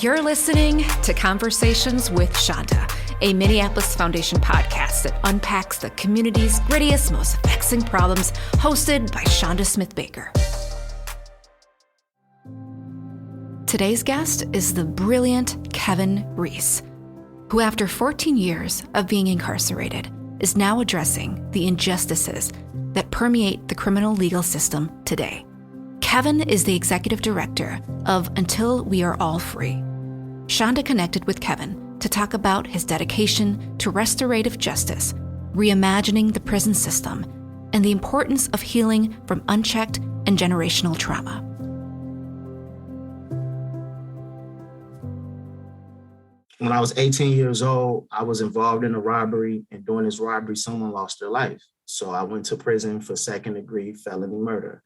You're listening to Conversations with Chanda, a Minneapolis Foundation podcast that unpacks the community's grittiest, most vexing problems, hosted by Chanda Smith-Baker. Today's guest is the brilliant Kevin Reese, who after 14 years of being incarcerated is now addressing the injustices that permeate the criminal legal system today. Kevin is the executive director of Until We Are All Free. Chanda connected with Kevin to talk about his dedication to restorative justice, reimagining the prison system, and the importance of healing from unchecked and generational trauma. When I was 18 years old, I was involved in a robbery, and during this robbery, someone lost their life. So I went to prison for second-degree felony murder.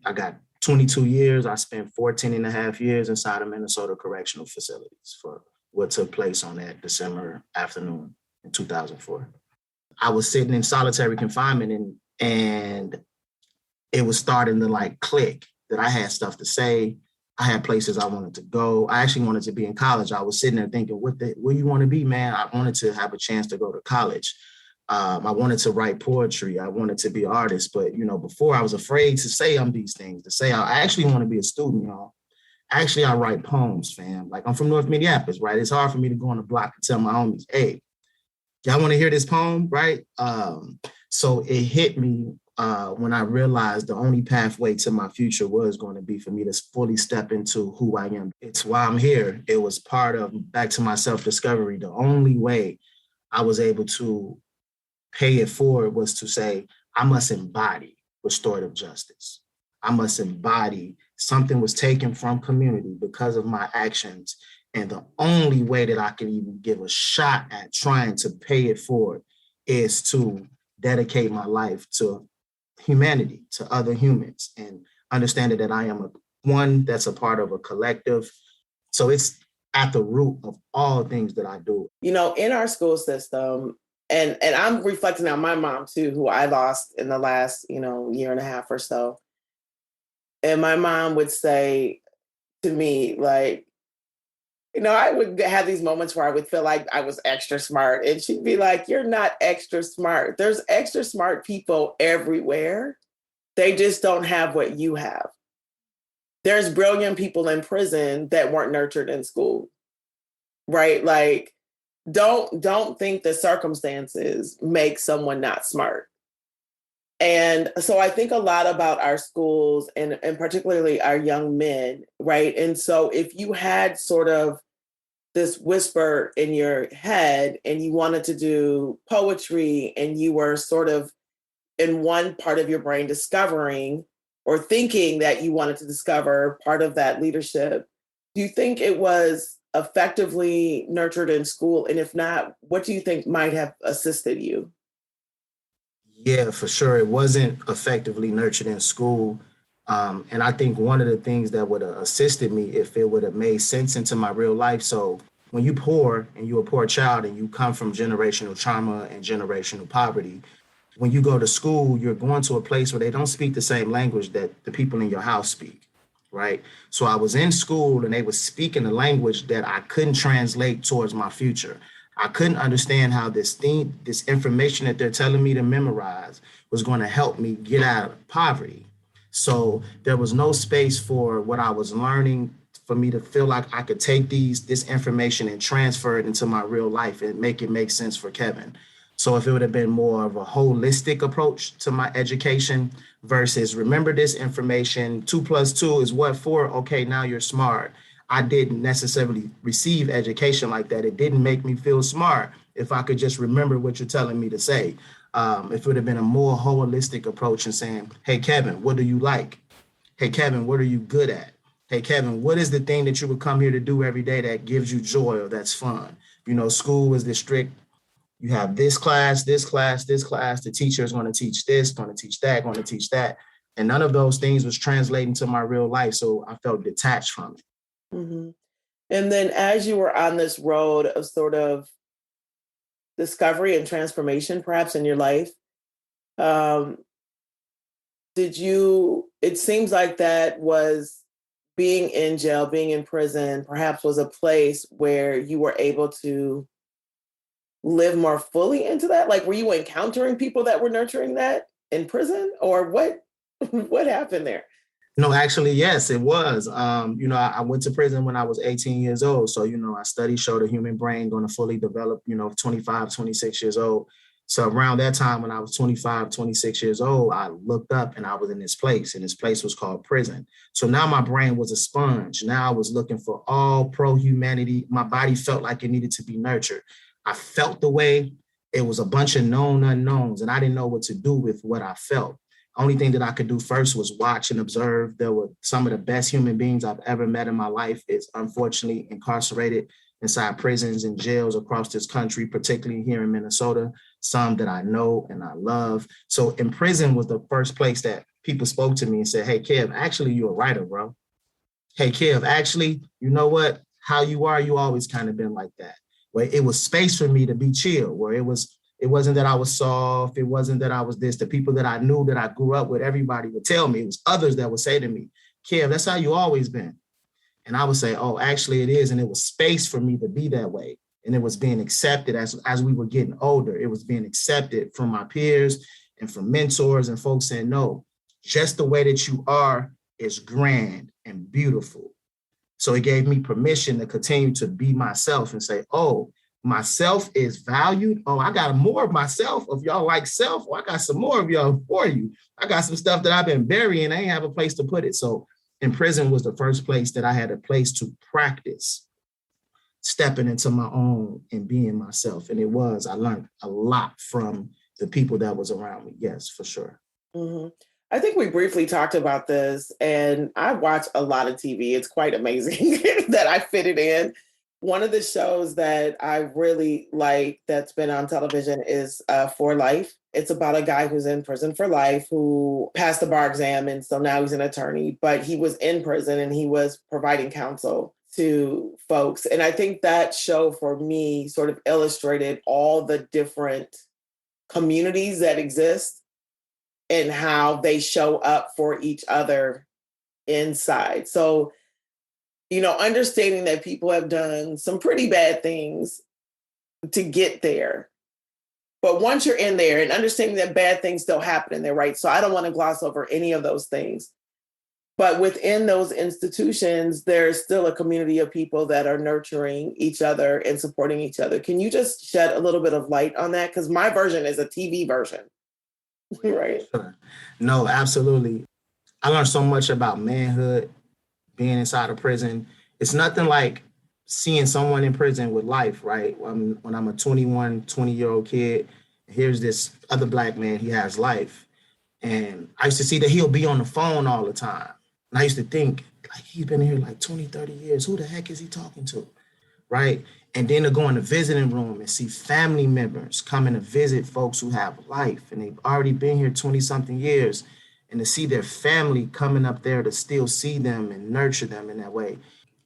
I got 22 years. I spent 14 and a half years inside of Minnesota correctional facilities for what took place on that December afternoon in 2004. I was sitting in solitary confinement and it was starting to click that I had stuff to say. I had places I wanted to go. I actually wanted to be in college. I was sitting there thinking, where you want to be, man? I wanted to have a chance to go to college. I wanted to write poetry. I wanted to be an artist. But, before I was afraid to say these things, to say I actually want to be a student, y'all. Actually, I write poems, fam. I'm from North Minneapolis, right? It's hard for me to go on the block and tell my homies, hey, y'all want to hear this poem, right? So it hit me when I realized the only pathway to my future was going to be for me to fully step into who I am. It's why I'm here. It was part of, back to my self-discovery, the only way I was able to pay it forward was to say, I must embody restorative justice. I must embody something was taken from community because of my actions. And the only way that I can even give a shot at trying to pay it forward is to dedicate my life to humanity, to other humans, and understanding that I am one that's a part of a collective. So it's at the root of all things that I do. In our school system, and I'm reflecting on my mom too, who I lost in the last, year and a half or so. And my mom would say to me, I would have these moments where I would feel like I was extra smart. And she'd be like, you're not extra smart. There's extra smart people everywhere. They just don't have what you have. There's brilliant people in prison that weren't nurtured in school, right? Don't think the circumstances make someone not smart. And so I think a lot about our schools and particularly our young men, right? And so if you had sort of this whisper in your head and you wanted to do poetry and you were sort of in one part of your brain discovering or thinking that you wanted to discover part of that leadership, do you think it was effectively nurtured in school? And if not, what do you think might have assisted you? Yeah, for sure. It wasn't effectively nurtured in school. And I think one of the things that would have assisted me if it would have made sense into my real life. So when you're poor and you're a poor child and you come from generational trauma and generational poverty, when you go to school, you're going to a place where they don't speak the same language that the people in your house speak. Right. So I was in school and they were speaking a language that I couldn't translate towards my future. I couldn't understand how this information that they're telling me to memorize was going to help me get out of poverty. So there was no space for what I was learning for me to feel like I could take this information and transfer it into my real life and make it make sense for Kevin. So if it would have been more of a holistic approach to my education versus remember this information, 2 + 2 is what for? Okay, now you're smart. I didn't necessarily receive education like that. It didn't make me feel smart if I could just remember what you're telling me to say. If it would have been a more holistic approach and saying, hey, Kevin, what do you like? Hey, Kevin, what are you good at? Hey, Kevin, what is the thing that you would come here to do every day that gives you joy or that's fun? School was this strict. You have this class, this class, this class. The teacher is going to teach this, going to teach that, going to teach that. And none of those things was translating to my real life. So I felt detached from it. Mm-hmm. And then as you were on this road of sort of discovery and transformation, perhaps in your life, it seems like that was being in jail, being in prison, perhaps was a place where you were able to live more fully into that? Like, were you encountering people that were nurturing that in prison, or what? What happened there? No, actually, yes, it was. I went to prison when I was 18 years old. So, our studies show the human brain going to fully develop, 25, 26 years old. So around that time when I was 25, 26 years old, I looked up and I was in this place, and this place was called prison. So now my brain was a sponge. Now I was looking for all pro-humanity. My body felt like it needed to be nurtured. I felt the way. It was a bunch of known unknowns, and I didn't know what to do with what I felt. Only thing that I could do first was watch and observe. There were some of the best human beings I've ever met in my life is unfortunately incarcerated inside prisons and jails across this country, particularly here in Minnesota, some that I know and I love. So in prison was the first place that people spoke to me and said, hey, Kev, actually, you're a writer, bro. Hey, Kev, actually, you know what? How you are, you always kind of been like that. Where it was space for me to be chill, where it wasn't that I was soft. It wasn't that I was this. The people that I knew that I grew up with, everybody would tell me. It was others that would say to me, Kev, that's how you always been. And I would say, oh, actually it is. And it was space for me to be that way. And it was being accepted as we were getting older. It was being accepted from my peers and from mentors and folks saying, no, just the way that you are is grand and beautiful. So it gave me permission to continue to be myself and say, oh, myself is valued. Oh, I got more of myself. If y'all like self, I got some more of y'all for you. I got some stuff that I've been burying. I ain't have a place to put it. So in prison was the first place that I had a place to practice stepping into my own and being myself. And I learned a lot from the people that was around me. Yes, for sure. Mm-hmm. I think we briefly talked about this, and I watch a lot of TV. It's quite amazing that I fit it in. One of the shows that I really like that's been on television is For Life. It's about a guy who's in prison for life who passed the bar exam, and so now he's an attorney, but he was in prison and he was providing counsel to folks. And I think that show for me sort of illustrated all the different communities that exist and how they show up for each other inside. So, understanding that people have done some pretty bad things to get there. But once you're in there and understanding that bad things still happen in there, right? So I don't want to gloss over any of those things. But within those institutions, there's still a community of people that are nurturing each other and supporting each other. Can you just shed a little bit of light on that? Because my version is a TV version, right? Sure. No, absolutely. I learned so much about manhood being inside of prison. It's nothing like seeing someone in prison with life, right? When I'm a 20-year-old kid, here's this other Black man, he has life. And I used to see that he'll be on the phone all the time. And I used to think, like, he's been here like 20, 30 years. Who the heck is he talking to, right? And then to go in the visiting room and see family members coming to visit folks who have life and they've already been here 20-something years, and to see their family coming up there to still see them and nurture them in that way.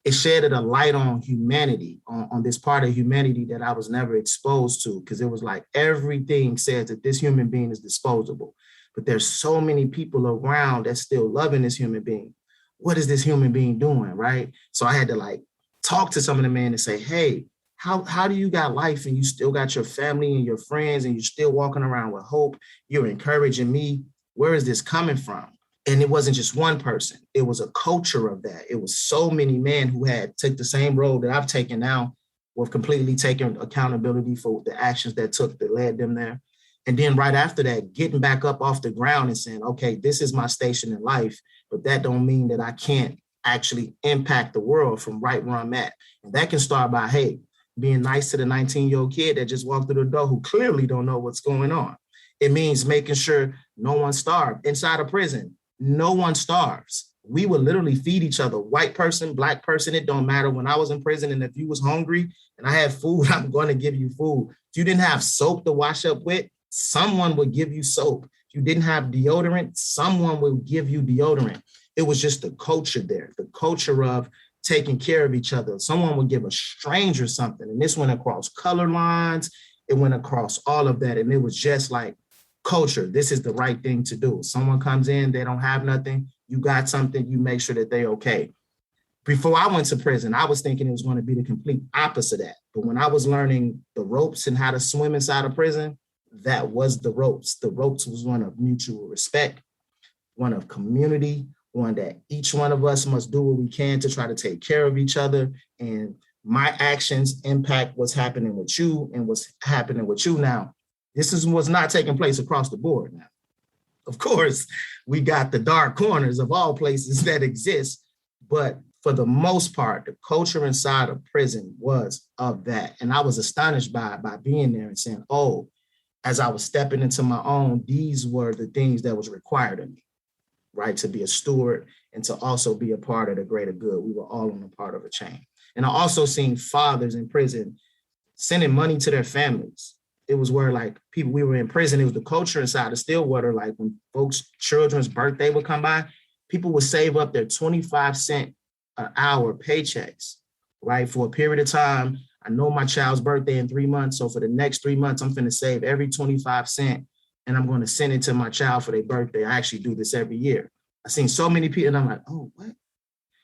It shedded a light on humanity, on this part of humanity that I was never exposed to, because it was like everything says that this human being is disposable. But there's so many people around that's still loving this human being. What is this human being doing, right? So I had to talk to some of the men and say, hey, how do you got life and you still got your family and your friends and you're still walking around with hope? You're encouraging me. Where is this coming from? And it wasn't just one person. It was a culture of that. It was so many men who had took the same road that I've taken now, with completely taking accountability for the actions that led them there. And then right after that, getting back up off the ground and saying, okay, this is my station in life, but that don't mean that I can't actually impact the world from right where I'm at. And that can start by, hey, being nice to the 19-year-old kid that just walked through the door who clearly don't know what's going on. It means making sure no one starved inside of prison. No one starves. We would literally feed each other, white person, Black person, it don't matter. When I was in prison, and if you was hungry and I had food, I'm going to give you food. If you didn't have soap to wash up with, someone would give you soap. If you didn't have deodorant, someone would give you deodorant. It was just the culture there, the culture of taking care of each other. Someone would give a stranger something. And this went across color lines. It went across all of that. And it was just like culture. This is the right thing to do. Someone comes in, they don't have nothing. You got something, you make sure that they're okay. Before I went to prison, I was thinking it was going to be the complete opposite of that. But when I was learning the ropes and how to swim inside of prison, that was the ropes. The ropes was one of mutual respect, one of community, one that each one of us must do what we can to try to take care of each other. And my actions impact what's happening with you and what's happening with you now. This is what's not taking place across the board now. Of course, we got the dark corners of all places that exist, but for the most part, the culture inside of prison was of that. And I was astonished by being there and saying, oh, as I was stepping into my own, these were the things that was required of me, right? To be a steward and to also be a part of the greater good. We were all on a part of a chain. And I also seen fathers in prison sending money to their families. It was where like people, we were in prison, it was the culture inside of Stillwater, like when folks' children's birthday would come by, people would save up their 25-cent an hour paychecks, right? For a period of time. I know my child's birthday in 3 months. So for the next 3 months, I'm finna save every 25 cents and I'm going to send it to my child for their birthday. I actually do this every year. I've seen so many people and I'm like, oh, what?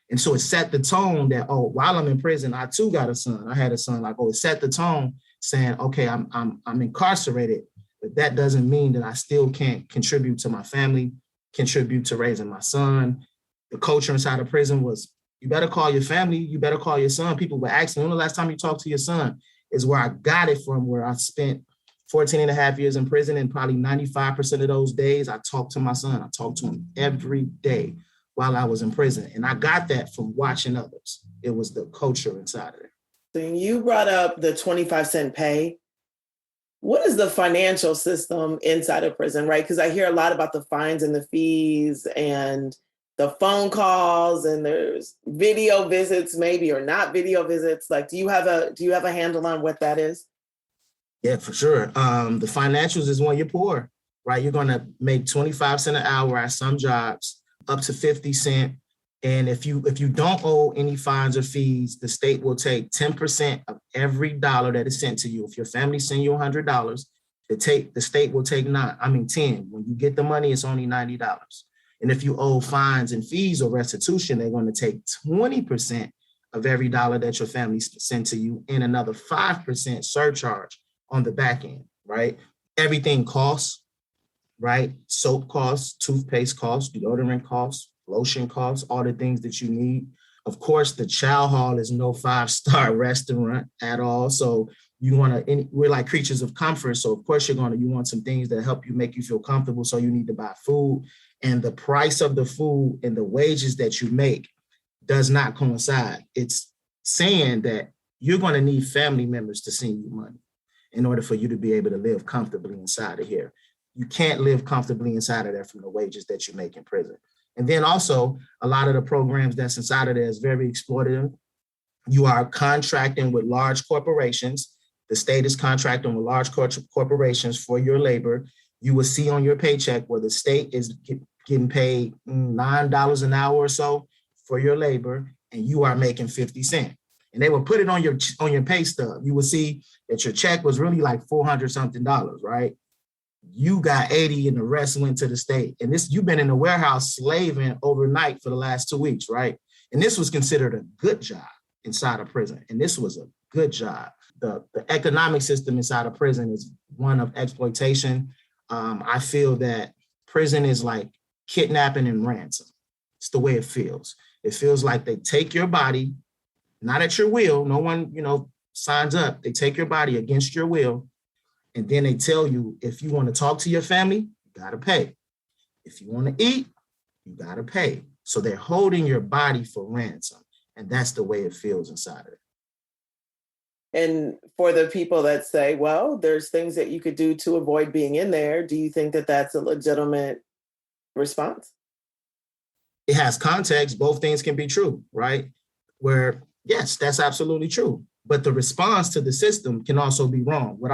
And so it set the tone that, oh, while I'm in prison, I too got a son. I had a son, like, oh, it set the tone saying, okay, I'm incarcerated, but that doesn't mean that I still can't contribute to my family, contribute to raising my son. The culture inside of prison was, you better call your family, you better call your son. People were asking, when the last time you talked to your son? Is where I got it from, where I spent 14 and a half years in prison, and probably 95% of those days, I talked to my son. I talked to him every day while I was in prison. And I got that from watching others. It was the culture inside of it. So you brought up the 25-cent pay. What is the financial system inside of prison, right? Because I hear a lot about the fines and the fees and the phone calls, and there's video visits maybe, or not video visits. Like, do you have a handle on what that is? Yeah, for sure. The financials is when you're poor, right? You're going to make 25 cents an hour at some jobs, up to 50 cents. And if you don't owe any fines or fees, the state will take 10% of every dollar that is sent to you. If your family send you $100, the state will take 10. When you get the money, it's only $90. And if you owe fines and fees or restitution, they're going to take 20% of every dollar that your family sent to you and another 5% surcharge on the back end, right? Everything costs, right? Soap costs, toothpaste costs, deodorant costs, lotion costs, all the things that you need. Of course, the chow hall is no 5-star restaurant at all. So we're like creatures of comfort. So of course you want some things that help you, make you feel comfortable. So you need to buy food, and the price of the food and the wages that you make does not coincide. It's saying that you're going to need family members to send you money in order for you to be able to live comfortably inside of here. You can't live comfortably inside of there from the wages that you make in prison. And then also a lot of the programs that's inside of there is very exploitative. You are contracting with large corporations. The state is contracting with large corporations for your labor. You will see on your paycheck where the state is getting paid $9 an hour or so for your labor, and you are making 50 cents. And they will put it on your pay stub. You will see that your check was really like $400 something, right? You got 80 and the rest went to the state. And you've been in the warehouse slaving overnight for the last 2 weeks, right? And this was considered a good job inside of prison. And this was a good job. The economic system inside of prison is one of exploitation. I feel that prison is like kidnapping and ransom. It's the way it feels. It feels like they take your body, not at your will. No one, signs up. They take your body against your will. And then they tell you, if you want to talk to your family, you got to pay. If you want to eat, you got to pay. So they're holding your body for ransom. And that's the way it feels inside of it. And for the people that say, well, there's things that you could do to avoid being in there, do you think that that's a legitimate response? It has context. Both things can be true, right? Where, yes, that's absolutely true. But the response to the system can also be wrong. What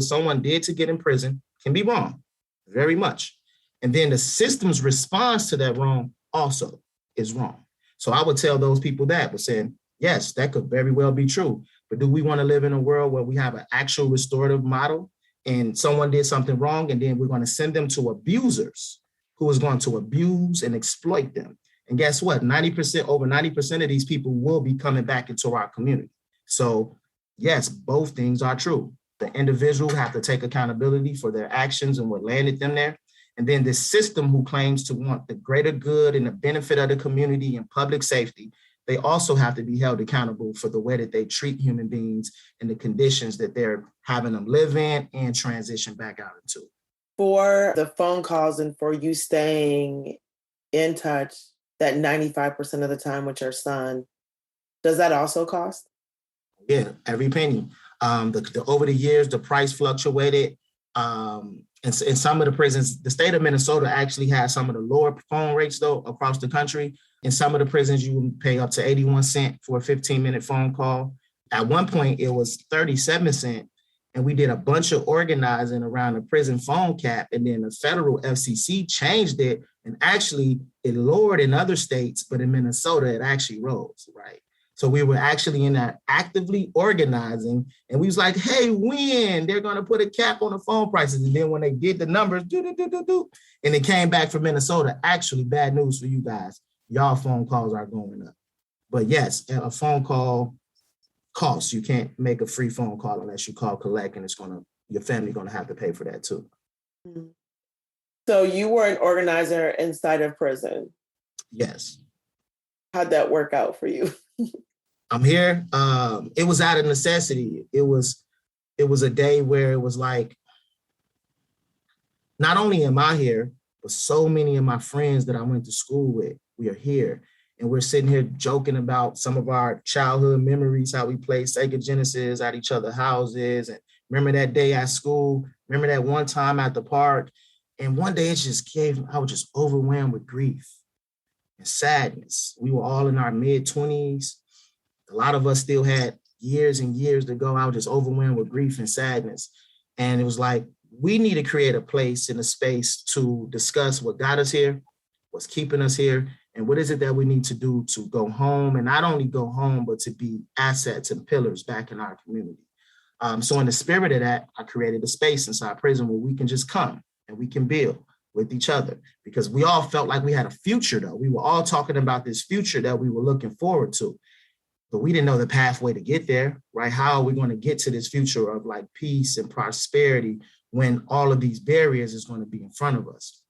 someone did to get in prison can be wrong, very much. And then the system's response to that wrong also is wrong. So I would tell those people that, but saying, yes, that could very well be true. But do we want to live in a world where we have an actual restorative model and someone did something wrong and then we're going to send them to abusers who is going to abuse and exploit them? And guess what? 90%, over 90% of these people will be coming back into our community. So yes, both things are true. The individual have to take accountability for their actions and what landed them there. And then the system who claims to want the greater good and the benefit of the community and public safety, they also have to be held accountable for the way that they treat human beings and the conditions that they're having them live in and transition back out into. For the phone calls and for you staying in touch that 95% of the time with your son, does that also cost? Yeah, every penny. Over the years, the price fluctuated. In some of the prisons, the state of Minnesota actually has some of the lower phone rates though across the country. In some of the prisons, you would pay up to 81 cents for a 15-minute phone call. At one point, it was 37 cents. And we did a bunch of organizing around the prison phone cap. And then the federal FCC changed it. And actually, it lowered in other states, but in Minnesota, it actually rose, right? So we were actually in that actively organizing. And we was like, hey, when they're going to put a cap on the phone prices. And then when they did the numbers, and it came back from Minnesota, actually bad news for you guys. Y'all phone calls are going up. But yes, a phone call costs. You can't make a free phone call unless you call collect, and your family going to have to pay for that too. So you were an organizer inside of prison. Yes. How'd that work out for you? I'm here. It was out of necessity. It was a day where it was like, not only am I here, but so many of my friends that I went to school with, we are here. And we're sitting here joking about some of our childhood memories, how we played Sega Genesis at each other's houses. And remember that day at school? Remember that one time at the park? And one day I was just overwhelmed with grief and sadness. We were all in our mid-20s. A lot of us still had years and years to go. I was just overwhelmed with grief and sadness. And it was like, we need to create a place and a space to discuss what got us here, what's keeping us here, and what is it that we need to do to go home, and not only go home, but to be assets and pillars back in our community. So in the spirit of that, I created a space inside prison where we can just come and we can build with each other, because we all felt like we had a future though. We were all talking about this future that we were looking forward to, but we didn't know the pathway to get there, right? How are we going to get to this future of like peace and prosperity when all of these barriers is going to be in front of us?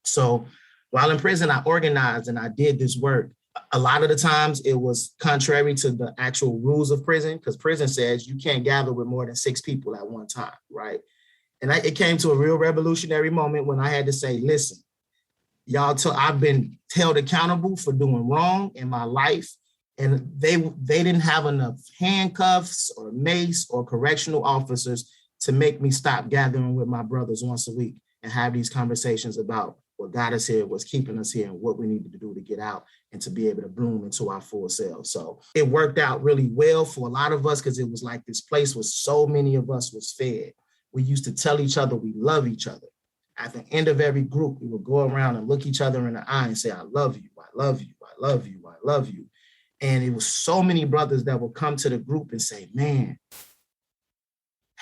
So while in prison, I organized and I did this work. A lot of the times it was contrary to the actual rules of prison, because prison says you can't gather with more than 6 people at one time, right? And it came to a real revolutionary moment when I had to say, listen, I've been held accountable for doing wrong in my life. And they didn't have enough handcuffs or mace or correctional officers to make me stop gathering with my brothers once a week and have these conversations about what got us here, what's keeping us here, and what we needed to do to get out and to be able to bloom into our full selves. So it worked out really well for a lot of us, because it was like this place where so many of us was fed. We used to tell each other we love each other. At the end of every group, we would go around and look each other in the eye and say, I love you, I love you, I love you, I love you. And it was so many brothers that would come to the group and say, man,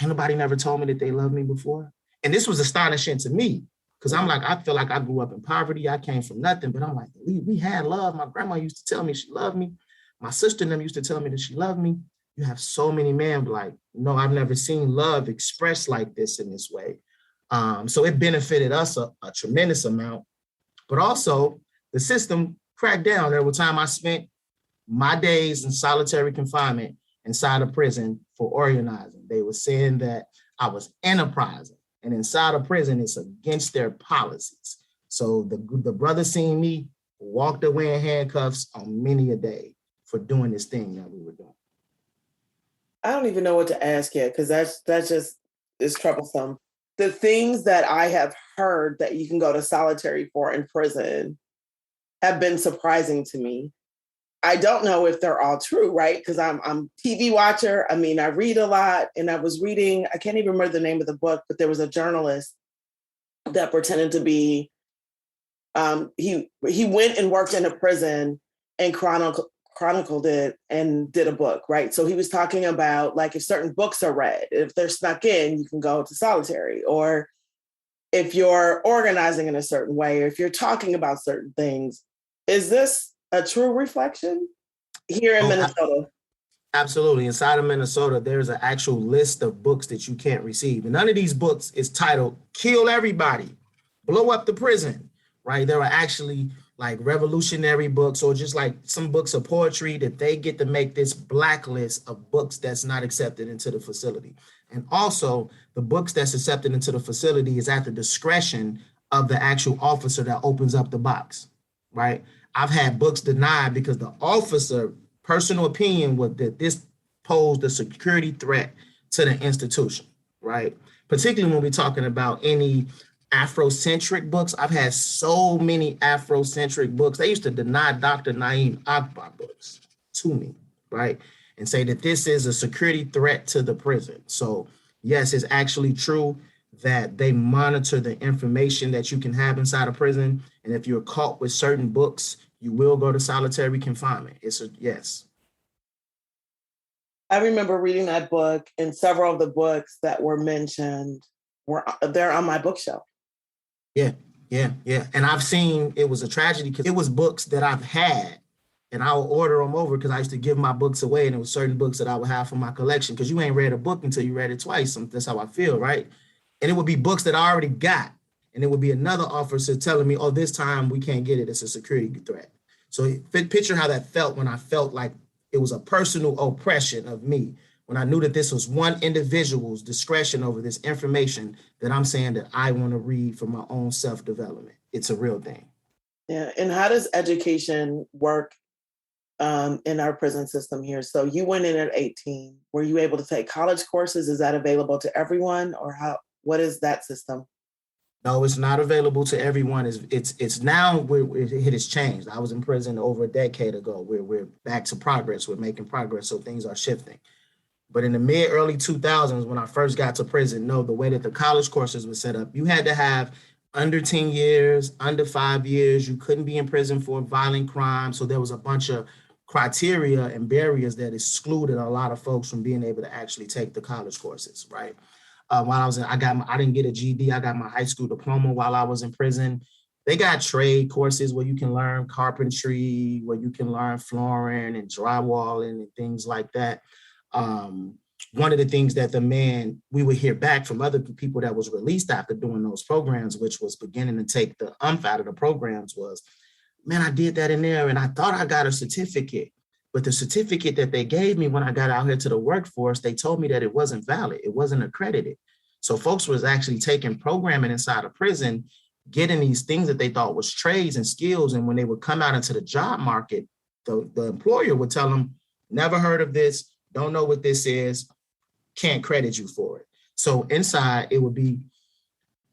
ain't nobody never told me that they loved me before. And this was astonishing to me, because I'm like, I feel like I grew up in poverty. I came from nothing, but I'm like, we had love. My grandma used to tell me she loved me. My sister and them used to tell me that she loved me. You have so many men like, no, I've never seen love expressed like this in this way. So it benefited us a tremendous amount, but also the system cracked down. There was time I spent my days in solitary confinement inside of prison for organizing. They were saying that I was enterprising, and inside of prison, it's against their policies. So the brother seen me walked away in handcuffs on many a day for doing this thing that we were doing. I don't even know what to ask yet, because that's just is troublesome. The things that I have heard that you can go to solitary for in prison have been surprising to me. I don't know if they're all true, right? Because I'm TV watcher. I mean, I read a lot, and I was reading, I can't even remember the name of the book, but there was a journalist that pretended to be, he went and worked in a prison and chronicled it and did a book, right? So he was talking about, like, if certain books are read, if they're snuck in, you can go to solitary, or if you're organizing in a certain way, or if you're talking about certain things, Is this a true reflection here in Minnesota? Absolutely. Inside of Minnesota, there's an actual list of books that you can't receive. And none of these books is titled Kill Everybody, Blow Up the Prison, right? There are actually like revolutionary books or just like some books of poetry that they get to make this blacklist of books that's not accepted into the facility. And also the books that's accepted into the facility is at the discretion of the actual officer that opens up the box, right? I've had books denied because the officer personal opinion was that this posed a security threat to the institution, right? Particularly when we're talking about any Afrocentric books. I've had so many Afrocentric books. They used to deny Dr. Naeem Akbar books to me, right? And say that this is a security threat to the prison. So yes, it's actually true that they monitor the information that you can have inside a prison. And if you're caught with certain books, you will go to solitary confinement. It's a yes. I remember reading that book, and several of the books that were mentioned were there on my bookshelf. Yeah. And I've seen it was a tragedy because it was books that I've had, and I would order them over because I used to give my books away, and it was certain books that I would have for my collection because you ain't read a book until you read it twice. That's how I feel, right? And it would be books that I already got, and it would be another officer telling me, oh, this time we can't get it. It's a security threat. So picture how that felt when I felt like it was a personal oppression of me, when I knew that this was one individual's discretion over this information that I'm saying that I want to read for my own self-development. It's a real thing. Yeah. And how does education work in our prison system here? So you went in at 18. Were you able to take college courses? Is that available to everyone, or what is that system? No, it's not available to everyone. It's now it has changed. I was in prison over a decade ago. We're back to progress. We're making progress, so things are shifting. But in the early 2000s, when I first got to prison, no, the way that the college courses were set up, you had to have under 10 years, under 5 years. You couldn't be in prison for violent crime. So there was a bunch of criteria and barriers that excluded a lot of folks from being able to actually take the college courses, right? While I was I didn't get a GED. I got my high school diploma while I was in prison. They got trade courses where you can learn carpentry, where you can learn flooring and drywalling and things like that. One of the things that we would hear back from other people that was released after doing those programs, which was beginning to take the out of the programs, was, man, I did that in there and I thought I got a certificate. But the certificate that they gave me when I got out here to the workforce, they told me that it wasn't valid. It wasn't accredited. So folks was actually taking programming inside of prison, getting these things that they thought was trades and skills. And when they would come out into the job market, the employer would tell them, never heard of this, don't know what this is, can't credit you for it. So inside it would be,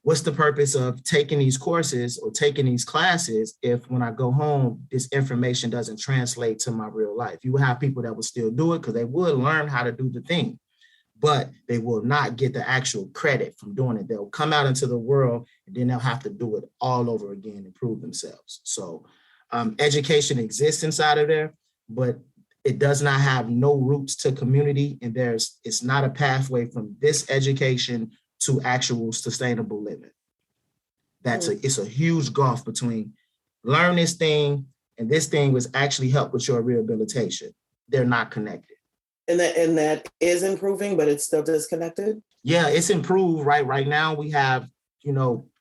what's the purpose of taking these courses or taking these classes if when I go home, this information doesn't translate to my real life? You would have people that would still do it because they would learn how to do the thing, but they will not get the actual credit from doing it. They'll come out into the world and then they'll have to do it all over again and prove themselves. So education exists inside of there, but it does not have no roots to community. And it's not a pathway from this education to actual sustainable living. It's a huge gulf between learn this thing and this thing was actually help with your rehabilitation. They're not connected. And that is improving, but it's still disconnected? Yeah, it's improved. Right now we have,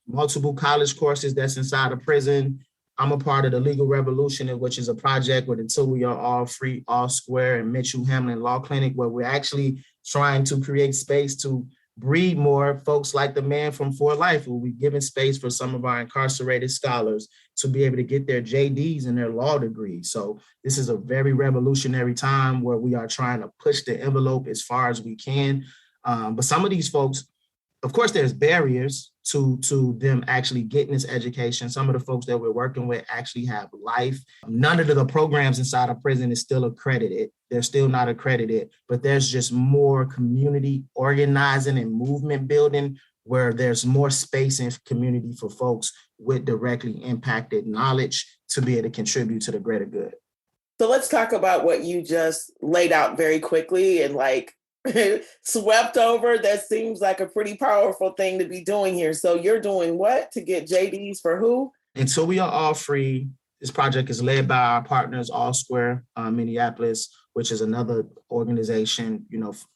multiple college courses that's inside of prison. I'm a part of the Legal Revolution, which is a project with Until We Are All Free, All Square, and Mitchell Hamlin Law Clinic, where we're actually trying to create space to breed more folks like the man from For Life, who we've given space for some of our incarcerated scholars to be able to get their JDs and their law degrees. So this is a very revolutionary time where we are trying to push the envelope as far as we can. But some of these folks, of course, there's barriers to them actually getting this education. Some of the folks that we're working with actually have life. None of the programs inside of prison is still accredited. They're still not accredited, but there's just more community organizing and movement building where there's more space and community for folks with directly impacted knowledge to be able to contribute to the greater good. So let's talk about what you just laid out very quickly and swept over. That seems like a pretty powerful thing to be doing here. So you're doing what to get JDs for who? Until We Are All Free This project is led by our partners, All Square Minneapolis, which is another organization,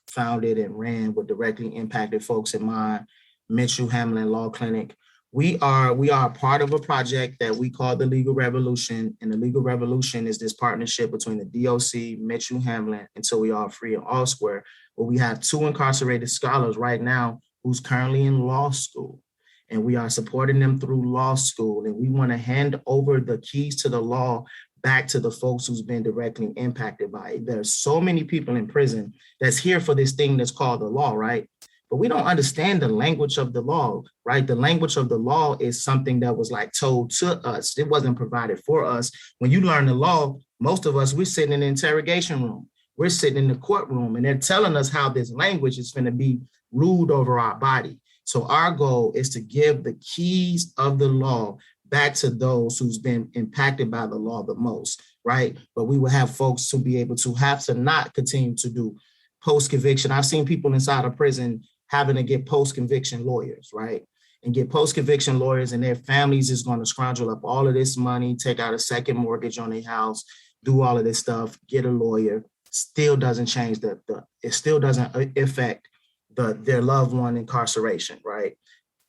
founded and ran with directly impacted folks in mind, Mitchell Hamlin Law Clinic. We are a part of a project that we call the Legal Revolution. And the Legal Revolution is this partnership between the DOC, Mitchell Hamlin, Until We All Free, and All Square, where we have 2 incarcerated scholars right now who's currently in law school. And we are supporting them through law school. And we want to hand over the keys to the law back to the folks who's been directly impacted by it. There's so many people in prison that's here for this thing that's called the law, right? But we don't understand the language of the law, right? The language of the law is something that was like told to us. It wasn't provided for us. When you learn the law, most of us, we're sitting in the interrogation room. We're sitting in the courtroom, and they're telling us how this language is going to be ruled over our body. So our goal is to give the keys of the law back to those who's been impacted by the law the most, right? But we will have folks to be able to have to not continue to do post-conviction. I've seen people inside of prison having to get post-conviction lawyers, right? And get post-conviction lawyers, and their families is going to scrounge up all of this money, take out a second mortgage on their house, do all of this stuff, get a lawyer. Still doesn't change it still doesn't affect their loved one incarceration, right?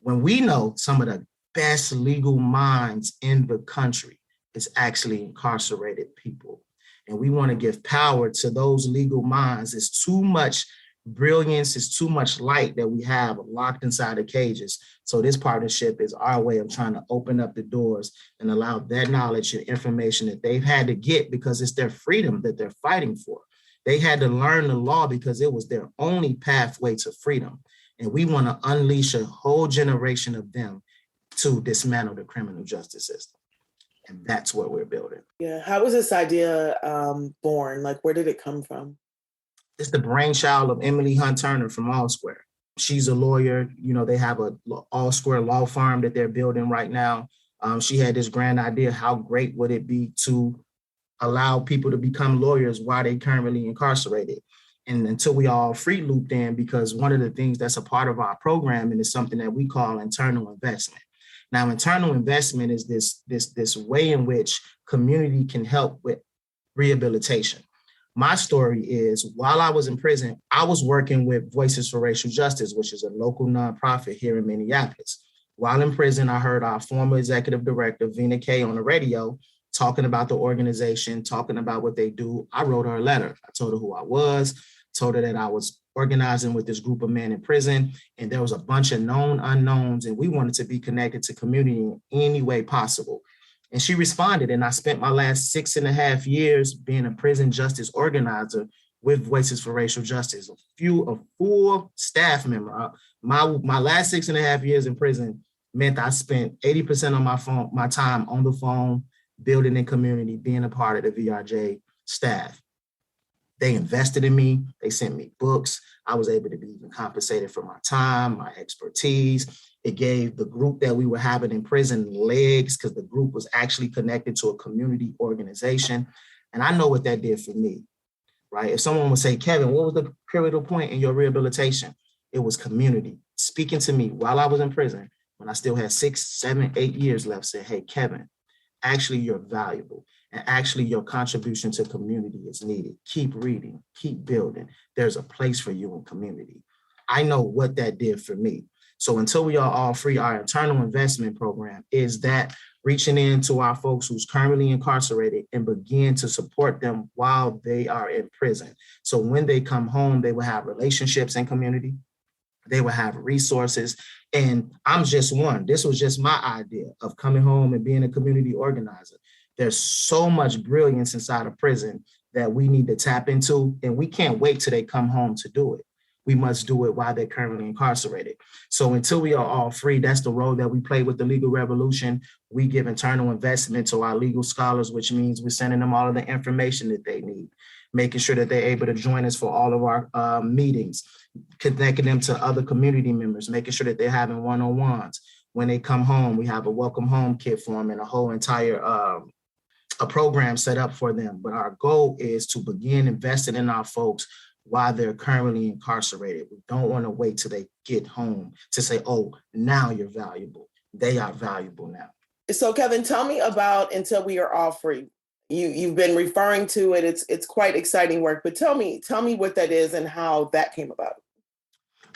When we know some of the best legal minds in the country is actually incarcerated people. And we want to give power to those legal minds. It's too much brilliance, it's too much light that we have locked inside the cages. So this partnership is our way of trying to open up the doors and allow that knowledge and information that they've had to get because it's their freedom that they're fighting for. They had to learn the law because it was their only pathway to freedom. And we want to unleash a whole generation of them to dismantle the criminal justice system. And that's what we're building. Yeah. How was this idea born? Like, where did it come from? It's the brainchild of Emily Hunt Turner from All Square. She's a lawyer. They have a All Square law firm that they're building right now. She had this grand idea. How great would it be to allow people to become lawyers while they're currently incarcerated? And Until We All Free looped in, because one of the things that's a part of our program and is something that we call internal investment. Now, internal investment is this way in which community can help with rehabilitation. My story is, while I was in prison, I was working with Voices for Racial Justice, which is a local nonprofit here in Minneapolis. While in prison, I heard our former executive director, Vina Kay, on the radio talking about the organization, talking about what they do. I wrote her a letter. I told her who I was, told her that I was organizing with this group of men in prison, and there was a bunch of known unknowns, and we wanted to be connected to community in any way possible. And she responded, and I spent my last 6.5 years being a prison justice organizer with Voices for Racial Justice, a full staff member. My last 6.5 years in prison meant I spent 80% of my time on the phone, building in community, being a part of the VRJ staff. They invested in me. They sent me books. I was able to be even compensated for my time, my expertise. It gave the group that we were having in prison legs because the group was actually connected to a community organization. And I know what that did for me, right? If someone would say, Kevin, what was the pivotal point in your rehabilitation? It was community speaking to me while I was in prison, when I still had 6, 7, 8 years left, said, hey, Kevin, actually you're valuable. And actually your contribution to community is needed. Keep reading, keep building. There's a place for you in community. I know what that did for me. So Until We Are All Free, our internal investment program is that reaching into our folks who's currently incarcerated and begin to support them while they are in prison. So when they come home, they will have relationships in community. They will have resources. And I'm just one. This was just my idea of coming home and being a community organizer. There's so much brilliance inside of prison that we need to tap into, and we can't wait till they come home to do it. We must do it while they're currently incarcerated. So Until We Are All Free, that's the role that we play with the Legal Revolution. We give internal investment to our legal scholars, which means we're sending them all of the information that they need, making sure that they're able to join us for all of our meetings, connecting them to other community members, making sure that they're having one-on-ones. When they come home, we have a welcome home kit for them and a whole entire a program set up for them. But our goal is to begin investing in our folks while they're currently incarcerated. We don't want to wait till they get home to say, oh, now you're valuable. They are valuable now. So Kevin, tell me about Until We Are All Free. You've been referring to it. It's quite exciting work, but tell me what that is and how that came about.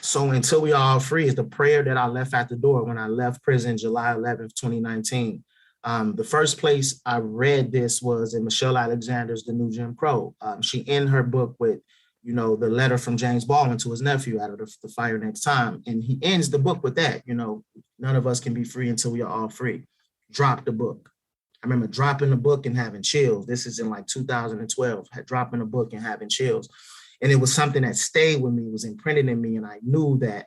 So Until We Are All Free is the prayer that I left at the door when I left prison July 11th, 2019. The first place I read this was in Michelle Alexander's The New Jim Crow. She ended her book with, the letter from James Baldwin to his nephew out of the fire next time. And he ends the book with that, none of us can be free until we are all free. Drop the book. I remember dropping the book and having chills. This is in like 2012, dropping the book and having chills. And it was something that stayed with me, was imprinted in me. And I knew that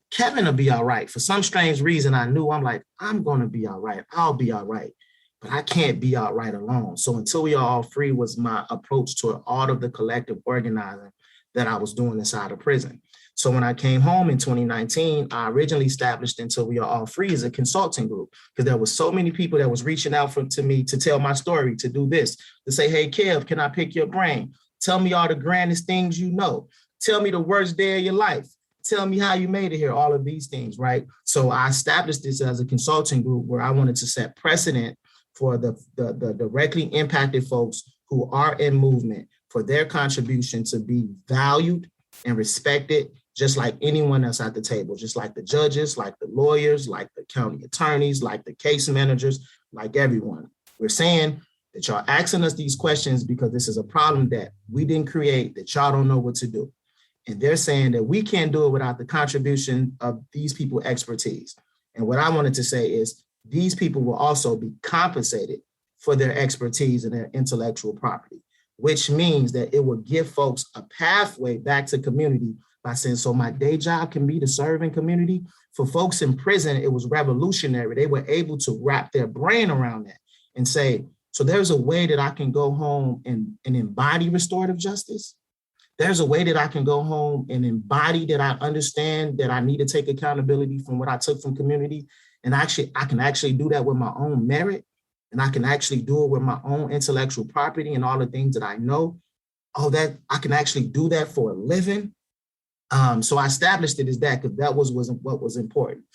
Kevin will be all right. For some strange reason, I'm like, I'm going to be all right. I'll be all right. But I can't be all right alone. So Until We Are All Free was my approach to all of the collective organizing that I was doing inside of prison. So when I came home in 2019, I originally established Until We Are All Free as a consulting group, because there was so many people that was reaching out to me to tell my story, to do this, to say, hey, Kev, can I pick your brain? Tell me all the grandest things you know. Tell me the worst day of your life. Tell me how you made it here, all of these things, right? So I established this as a consulting group where I wanted to set precedent for the directly impacted folks who are in movement, for their contribution to be valued and respected, just like anyone else at the table, just like the judges, like the lawyers, like the county attorneys, like the case managers, like everyone. We're saying that y'all asking us these questions because this is a problem that we didn't create, that y'all don't know what to do. And they're saying that we can't do it without the contribution of these people's expertise. And what I wanted to say is these people will also be compensated for their expertise and their intellectual property, which means that it will give folks a pathway back to community by saying, so my day job can be to serve in community. For folks in prison, it was revolutionary. They were able to wrap their brain around that and say, so there's a way that I can go home and embody restorative justice. There's a way that I can go home and embody that I understand that I need to take accountability from what I took from community. And I can actually do that with my own merit. And I can actually do it with my own intellectual property and all the things that I know. Oh, that I can actually do that for a living. So I established it as that because that was what was important.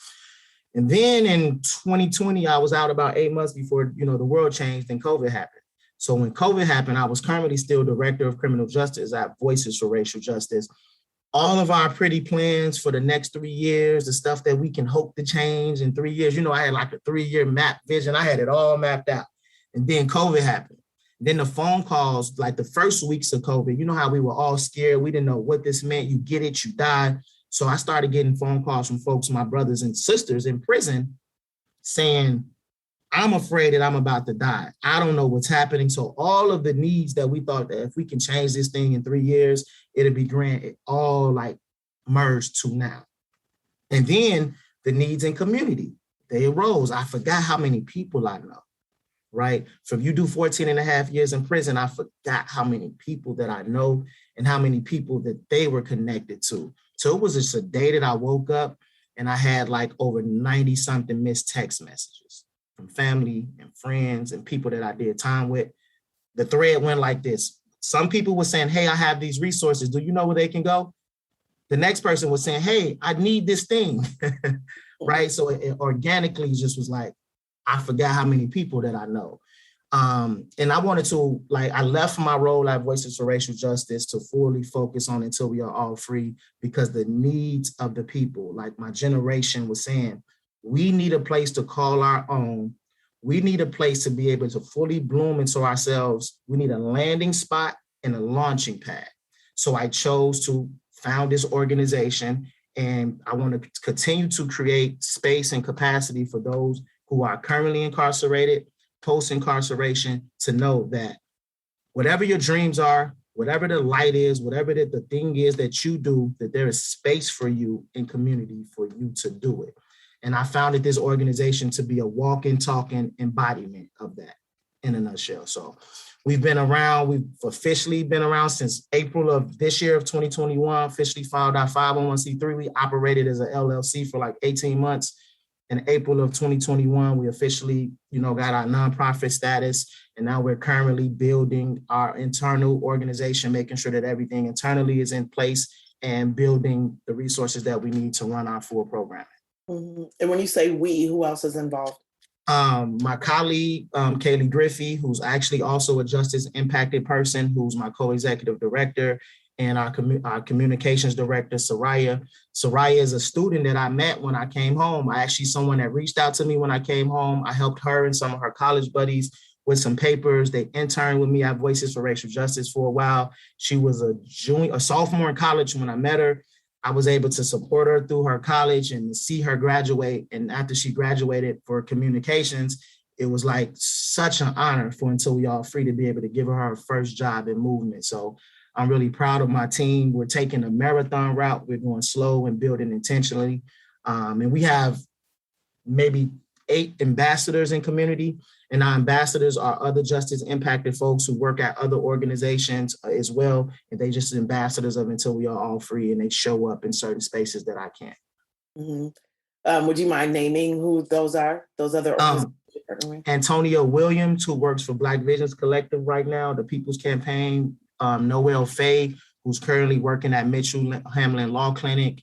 And then in 2020, I was out about 8 months before, the world changed and COVID happened. So when COVID happened, I was currently still director of criminal justice at Voices for Racial Justice. All of our pretty plans for the next 3 years, the stuff that we can hope to change in 3 years, I had like a 3-year map vision. I had it all mapped out. And then COVID happened. Then the phone calls, like the first weeks of COVID, how we were all scared. We didn't know what this meant. You get it, you die. So I started getting phone calls from folks, my brothers and sisters in prison, saying, I'm afraid that I'm about to die. I don't know what's happening. So all of the needs that we thought that if we can change this thing in 3 years, it'll be grand, it all like merged to now. And then the needs in community, they arose. I forgot how many people I know, right? So if you do 14 and a half years in prison, I forgot how many people that I know and how many people that they were connected to. So it was just a day that I woke up and I had like over 90 something missed text messages from family and friends and people that I did time with. The thread went like this. Some people were saying, hey, I have these resources. Do you know where they can go? The next person was saying, hey, I need this thing, right? So it organically just was like, I forgot how many people that I know. And I wanted to, I left my role at Voices for Racial Justice to fully focus on Until We Are All Free, because the needs of the people, like my generation was saying, we need a place to call our own. We need a place to be able to fully bloom into ourselves. We need a landing spot and a launching pad. So I chose to found this organization, and I want to continue to create space and capacity for those who are currently incarcerated, post-incarceration, to know that whatever your dreams are, whatever the light is, whatever the thing is that you do, that there is space for you in community for you to do it. And I founded this organization to be a walking, talking embodiment of that in a nutshell. So we've officially been around since April of this year of 2021, officially filed our 501c3. We operated as an LLC for like 18 months. In April of 2021, we officially, got our nonprofit status. And now we're currently building our internal organization, making sure that everything internally is in place and building the resources that we need to run our full programming. Mm-hmm. And when you say we, who else is involved? My colleague, Kaylee Griffey, who's actually also a justice impacted person, who's my co-executive director, and our communications director, Soraya. Soraya is a student that I met when I came home. Someone that reached out to me when I came home. I helped her and some of her college buddies with some papers. They interned with me at Voices for Racial Justice for a while. She was a sophomore in college when I met her. I was able to support her through her college and see her graduate. And after she graduated for communications, it was like such an honor for Until We All Free to be able to give her first job in movement. So I'm really proud of my team. We're taking a marathon route. We're going slow and building intentionally. And we have maybe 8 ambassadors in community. And our ambassadors are other justice impacted folks who work at other organizations as well. And they just ambassadors of Until We Are All Free, and they show up in certain spaces that I can't. Mm-hmm. Would you mind naming who those are? Those other organizations? Antonio Williams, who works for Black Visions Collective right now, the People's Campaign. Noel Faye, who's currently working at Mitchell Hamlin Law Clinic.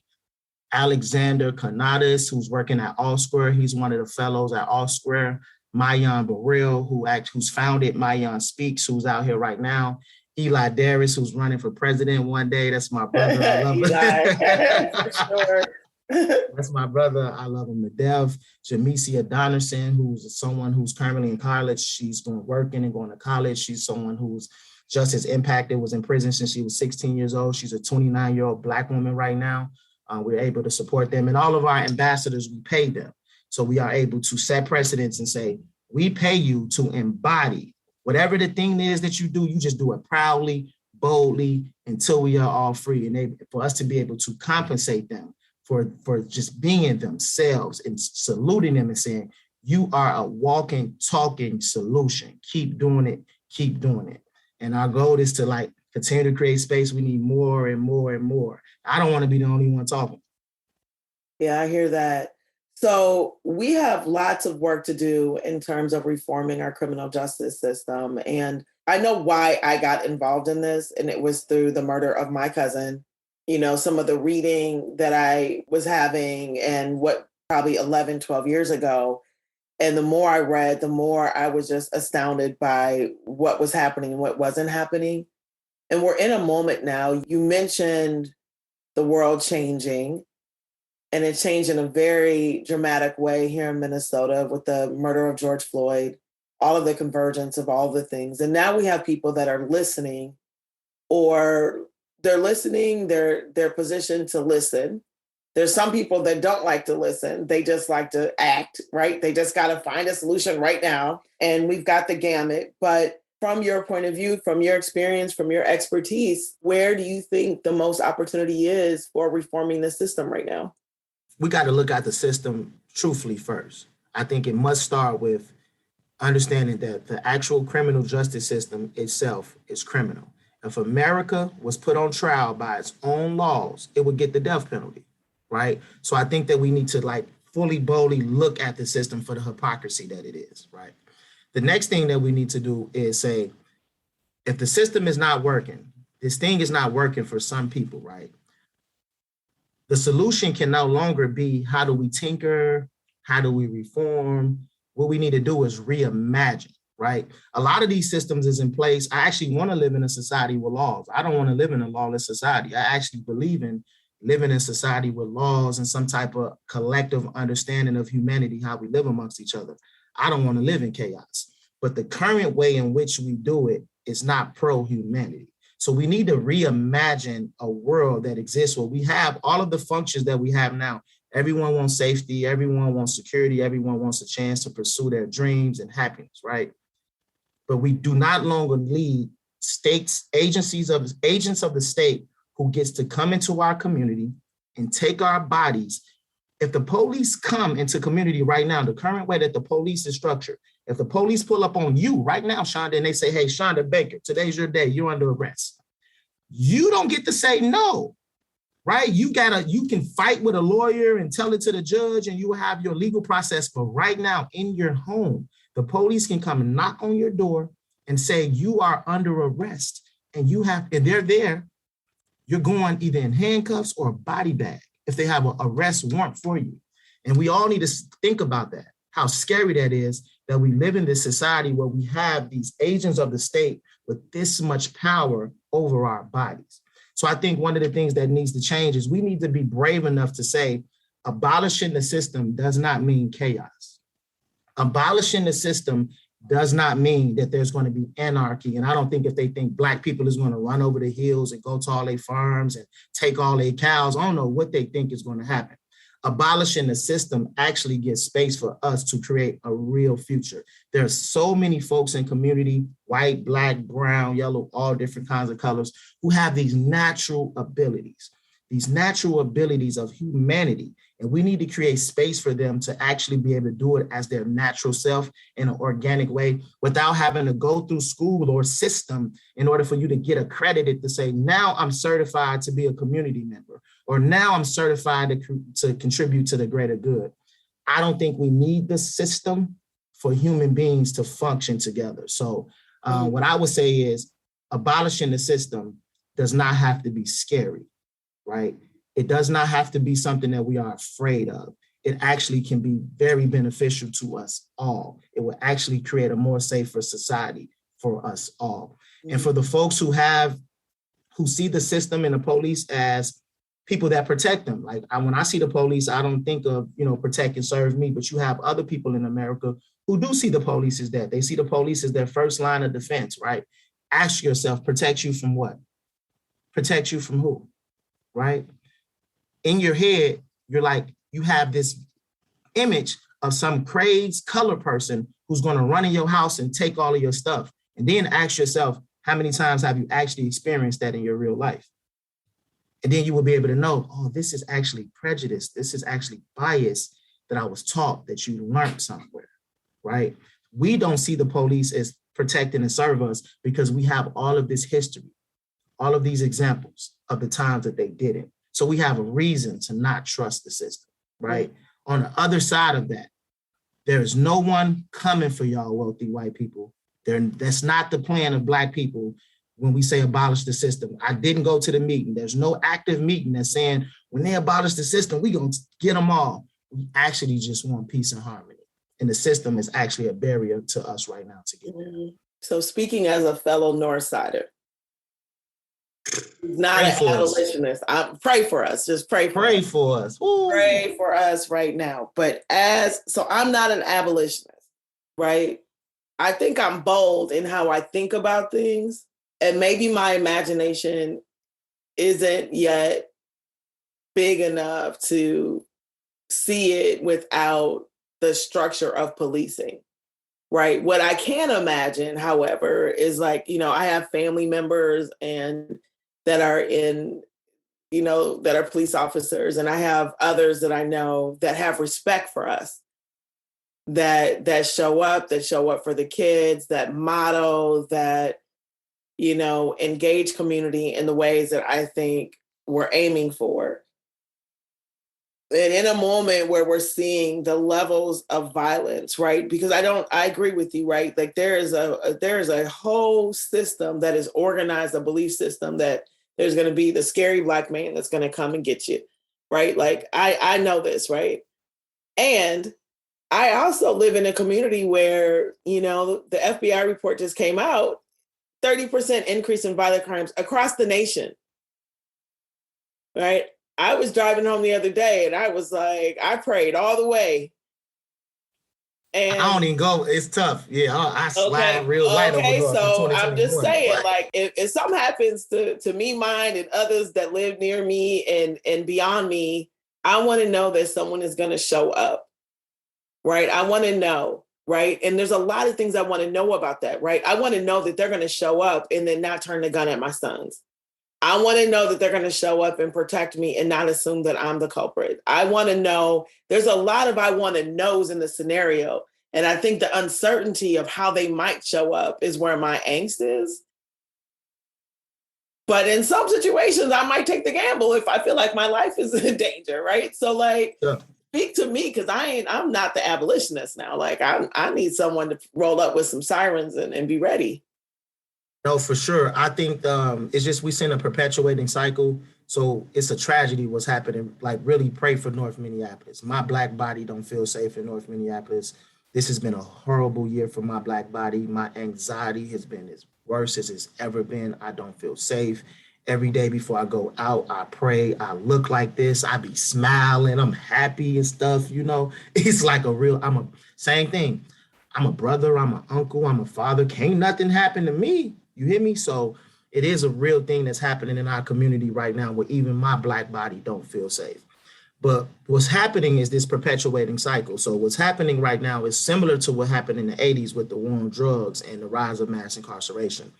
Alexander Canadas, who's working at All Square. He's one of the fellows at All Square. Mayan Burrell, who's founded Mayan Speaks, who's out here right now. Eli Darris, who's running for president one day. That's my brother. I love him. For sure. That's my brother. I love him to death. Jamesia Donnerson, who's someone who's currently in college. She's working and going to college. She's someone who's justice impacted, was in prison since she was 16 years old. She's a 29-year-old Black woman right now. We're able to support them. And all of our ambassadors, we pay them. So we are able to set precedents and say, we pay you to embody whatever the thing is that you do, you just do it proudly, boldly, until we are all free. And for us to be able to compensate them for just being themselves and saluting them and saying, you are a walking, talking solution. Keep doing it, keep doing it. And our goal is to continue to create space. We need more and more and more. I don't want to be the only one talking. Yeah, I hear that. So we have lots of work to do in terms of reforming our criminal justice system. And I know why I got involved in this, and it was through the murder of my cousin. You know, some of the reading that I was having and what probably 11, 12 years ago. And the more I read, the more I was just astounded by what was happening and what wasn't happening. And we're in a moment now. You mentioned the world changing. And it changed in a very dramatic way here in Minnesota with the murder of George Floyd, all of the convergence of all the things. And now we have people that are listening, or they're listening, they're positioned to listen. There's some people that don't like to listen. They just like to act, right? They just got to find a solution right now. And we've got the gamut. But from your point of view, from your experience, from your expertise, where do you think the most opportunity is for reforming the system right now? We got to look at the system truthfully first. I think it must start with understanding that the actual criminal justice system itself is criminal. If America was put on trial by its own laws, it would get the death penalty, right? So I think that we need to fully, boldly look at the system for the hypocrisy that it is, right? The next thing that we need to do is say, if the system is not working, this thing is not working for some people, right? The solution can no longer be, how do we tinker? How do we reform? What we need to do is reimagine, right? A lot of these systems is in place. I actually want to live in a society with laws. I don't want to live in a lawless society. I actually believe in living in a society with laws and some type of collective understanding of humanity, how we live amongst each other. I don't want to live in chaos. But the current way in which we do it is not pro-humanity. So we need to reimagine a world that exists where we have all of the functions that we have now. Everyone wants safety, everyone wants security, everyone wants a chance to pursue their dreams and happiness, right? But we do not longer need states, agents of the state who gets to come into our community and take our bodies. If the police come into community right now, the current way that the police is structured, if the police pull up on you right now, Chanda, and they say, hey, Chanda Baker, today's your day, you're under arrest. You don't get to say no, right? You can fight with a lawyer and tell it to the judge and you will have your legal process. But right now in your home, the police can come and knock on your door and say, you are under arrest and they're there. You're going either in handcuffs or a body bag if they have an arrest warrant for you. And we all need to think about that. how scary that is, that we live in this society where we have these agents of the state with this much power over our bodies. So I think one of the things that needs to change is we need to be brave enough to say, abolishing the system does not mean chaos. Abolishing the system does not mean that there's going to be anarchy. And I don't think if they think Black people is going to run over the hills and go to all their farms and take all their cows, I don't know what they think is going to happen. Abolishing the system actually gives space for us to create a real future. There's so many folks in community, white, Black, brown, yellow, all different kinds of colors, who have these natural abilities of humanity. And we need to create space for them to actually be able to do it as their natural self in an organic way without having to go through school or system in order for you to get accredited to say, now I'm certified to be a community member, or now I'm certified to contribute to the greater good. I don't think we need the system for human beings to function together. So what I would say is abolishing the system does not have to be scary, right? It does not have to be something that we are afraid of. It actually can be very beneficial to us all. It will actually create a more safer society for us all. Mm-hmm. And for the folks who see the system and the police as people that protect them. Like when I see the police, I don't think of, protect and serve me, but you have other people in America who do see the police as that. They see the police as their first line of defense, right? Ask yourself, protect you from what? Protect you from who, right? In your head, you're like, you have this image of some crazed color person who's going to run in your house and take all of your stuff. And then ask yourself, how many times have you actually experienced that in your real life? And then you will be able to know, oh, this is actually prejudice. This is actually bias that I was taught, that you learned somewhere, right? We don't see the police as protecting and serve us because we have all of this history, all of these examples of the times that they didn't. So we have a reason to not trust the system, right? On the other side of that, there is no one coming for y'all wealthy white people. That's not the plan of Black people when we say abolish the system. I didn't go to the meeting. There's no active meeting that's saying when they abolish the system, we're going to get them all. We actually just want peace and harmony. And the system is actually a barrier to us right now to get there. So speaking as a fellow Northsider, not an abolitionist. Pray for us. Just pray for us. Ooh. Pray for us right now. But so I'm not an abolitionist, right? I think I'm bold in how I think about things. And maybe my imagination isn't yet big enough to see it without the structure of policing, right? What I can imagine, however, is like, I have family members that are that are police officers, and I have others that I know that have respect for us, that show up for the kids, that model, that, engage community in the ways that I think we're aiming for. And in a moment where we're seeing the levels of violence, right? Because I agree with you, right? Like there is a whole system that is organized, a belief system that there's going to be the scary Black man that's going to come and get you, right? Like I know this, right? And I also live in a community where, the FBI report just came out, 30% increase in violent crimes across the nation, right? I was driving home the other day and I was like, I prayed all the way. And I don't even go. It's tough. Yeah, I slide real light over north. So I'm just saying, like, if something happens to me, mine, and others that live near me and beyond me, I want to know that someone is going to show up, right? I want to know, right? And there's a lot of things I want to know about that, right? I want to know that they're going to show up and then not turn the gun at my sons. I want to know that they're going to show up and protect me and not assume that I'm the culprit. I want to know, there's a lot of I want to knows in the scenario. And I think the uncertainty of how they might show up is where my angst is. But in some situations, I might take the gamble if I feel like my life is in danger, right? So speak to me, because I'm not the abolitionist now. Like I need someone to roll up with some sirens and be ready. No, for sure. I think it's just we see a perpetuating cycle. So it's a tragedy what's happening. Like, really pray for North Minneapolis. My Black body don't feel safe in North Minneapolis. This has been a horrible year for my Black body. My anxiety has been as worse as it's ever been. I don't feel safe. Every day before I go out, I pray. I look like this. I be smiling. I'm happy and stuff. It's like same thing. I'm a brother. I'm an uncle. I'm a father. Can't nothing happen to me. You hear me? So it is a real thing that's happening in our community right now where even my Black body don't feel safe. But what's happening is this perpetuating cycle. So what's happening right now is similar to what happened in the 80s with the war on drugs and the rise of mass incarceration.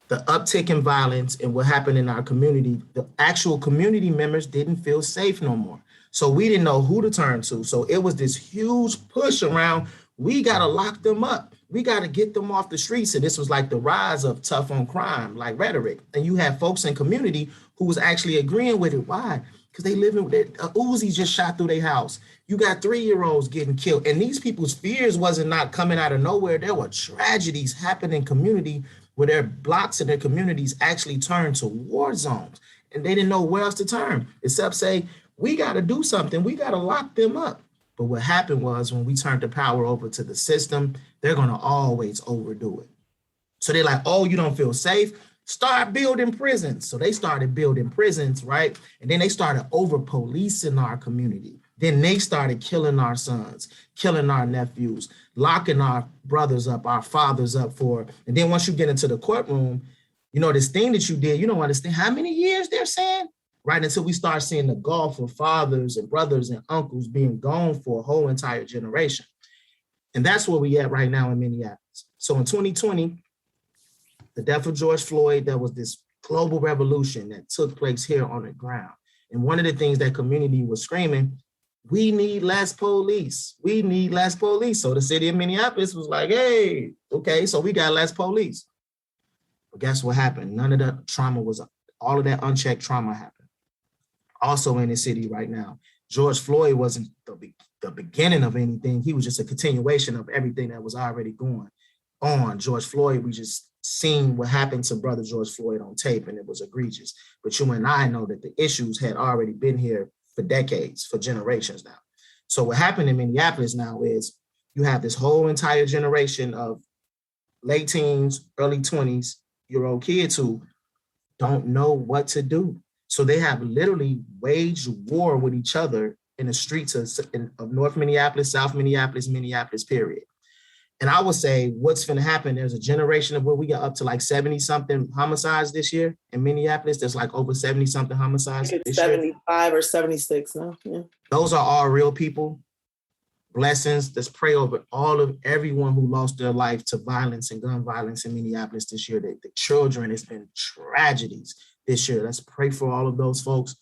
The uptick in violence and what happened in our community, the actual community members didn't feel safe no more. So we didn't know who to turn to. So it was this huge push around, we got to lock them up. We got to get them off the streets. And this was like the rise of tough on crime, like rhetoric. And you have folks in community who was actually agreeing with it. Why? Because they live in Uzi just shot through their house. You got 3-year-olds getting killed. And these people's fears wasn't not coming out of nowhere. There were tragedies happening in community where their blocks and their communities actually turned to war zones. And they didn't know where else to turn, except say, we got to do something. We got to lock them up. But what happened was when we turned the power over to the system, they're going to always overdo it. So they're like, oh, you don't feel safe? Start building prisons. So they started building prisons, right? And then they started over policing our community. Then they started killing our sons, killing our nephews, locking our brothers up, our fathers up and then once you get into the courtroom, this thing that you did, you don't understand how many years they're saying, right? Until we start seeing the gulf of fathers and brothers and uncles being gone for a whole entire generation. And that's where we at right now in Minneapolis. So in 2020, the death of George Floyd, there was this global revolution that took place here on the ground. And one of the things that community was screaming, we need less police. We need less police. So the city of Minneapolis was like, hey, okay, so we got less police. But guess what happened? None of the trauma all of that unchecked trauma happened. Also in the city right now, George Floyd wasn't the beginning of anything. He was just a continuation of everything that was already going on. George Floyd, we just seen what happened to brother George Floyd on tape, and it was egregious. But you and I know that the issues had already been here for decades, for generations now. So what happened in Minneapolis now is you have this whole entire generation of late teens, early 20s-year-old kids who don't know what to do. So they have literally waged war with each other in the streets of North Minneapolis, South Minneapolis, Minneapolis, period. And I would say what's going to happen, there's a generation of where we got up to like 70-something homicides this year in Minneapolis. There's like over 70-something homicides this 75 or 76 now. Yeah. Those are all real people. Blessings. Let's pray over everyone who lost their life to violence and gun violence in Minneapolis this year. The children, it's been tragedies this year. Let's pray for all of those folks.